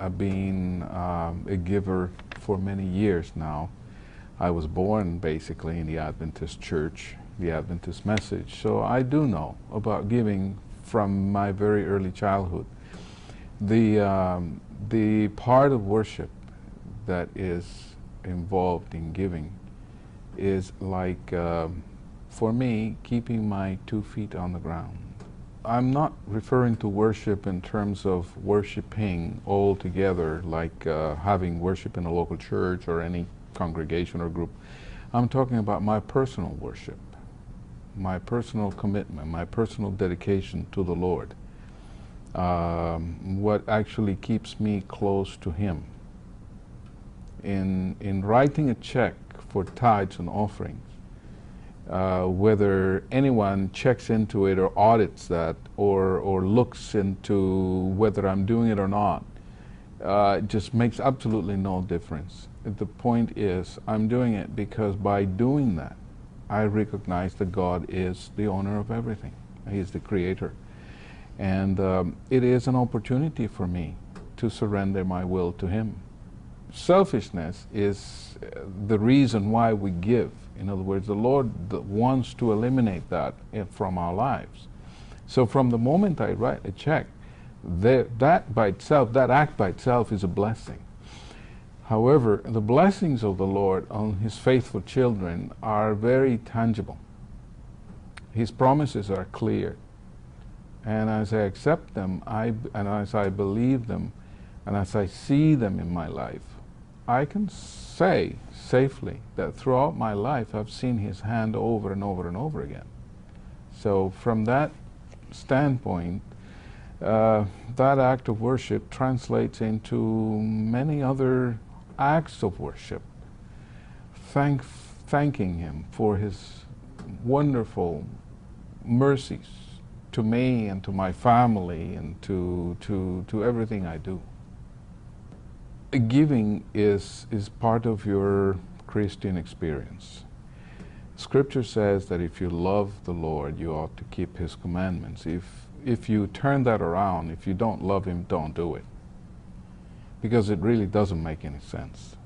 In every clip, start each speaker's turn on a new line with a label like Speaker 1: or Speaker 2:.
Speaker 1: I've been a giver for many years now. I was born basically in the Adventist church, the Adventist message, so I do know about giving from my very early childhood. The part of worship that is involved in giving is like, for me, keeping my 2 feet on the ground. I'm not referring to worship in terms of worshiping all together, like having worship in a local church or any congregation or group. I'm talking about my personal worship, my personal commitment, my personal dedication to the Lord. What actually keeps me close to Him. In writing a check for tithes and offerings, whether anyone checks into it or audits that or looks into whether I'm doing it or not, it just makes absolutely no difference. The point is, I'm doing it because by doing that, I recognize that God is the owner of everything. He is the Creator. And it is an opportunity for me to surrender my will to Him. Selfishness is the reason why we give. In other words, the Lord wants to eliminate that from our lives. So from the moment I write a check, that by itself, that act by itself is a blessing. However, the blessings of the Lord on His faithful children are very tangible. His promises are clear. And as I accept them, and as I believe them, and as I see them in my life, I can say safely that throughout my life I've seen His hand over and over and over again. So from that standpoint, that act of worship translates into many other acts of worship, thanking Him for His wonderful mercies to me and to my family and to everything I do. Giving is part of your Christian experience. Scripture says that if you love the Lord, you ought to keep His commandments. If you turn that around, if you don't love Him, don't do it. Because it really doesn't make any sense.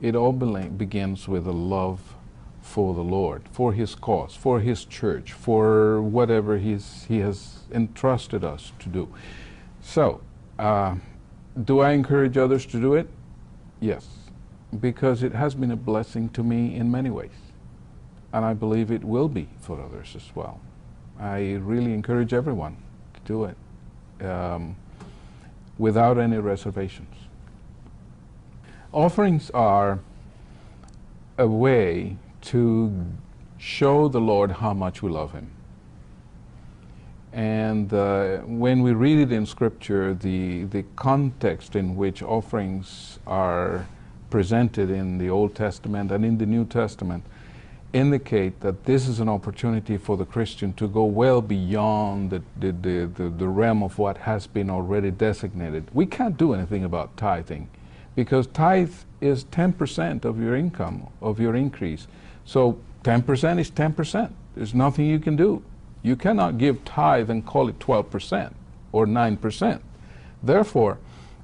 Speaker 1: It all begins with a love for the Lord, for His cause, for His church, for whatever He has entrusted us to do. So, do I encourage others to do it? Yes, because it has been a blessing to me in many ways. And I believe it will be for others as well. I really encourage everyone to do it without any reservations. Offerings are a way to show the Lord how much we love Him. And when we read it in Scripture, the context in which offerings are presented in the Old Testament and in the New Testament indicate that this is an opportunity for the Christian to go well beyond the realm of what has been already designated. We can't do anything about tithing because tithe is 10% of your income, of your increase. So 10% is 10%. There's nothing you can do. You cannot give tithe and call it 12% or 9%. Therefore,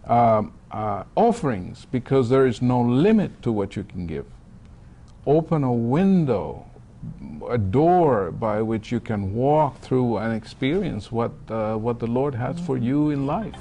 Speaker 1: offerings, because there is no limit to what you can give, open a window, a door by which you can walk through and experience what the Lord has for you in life.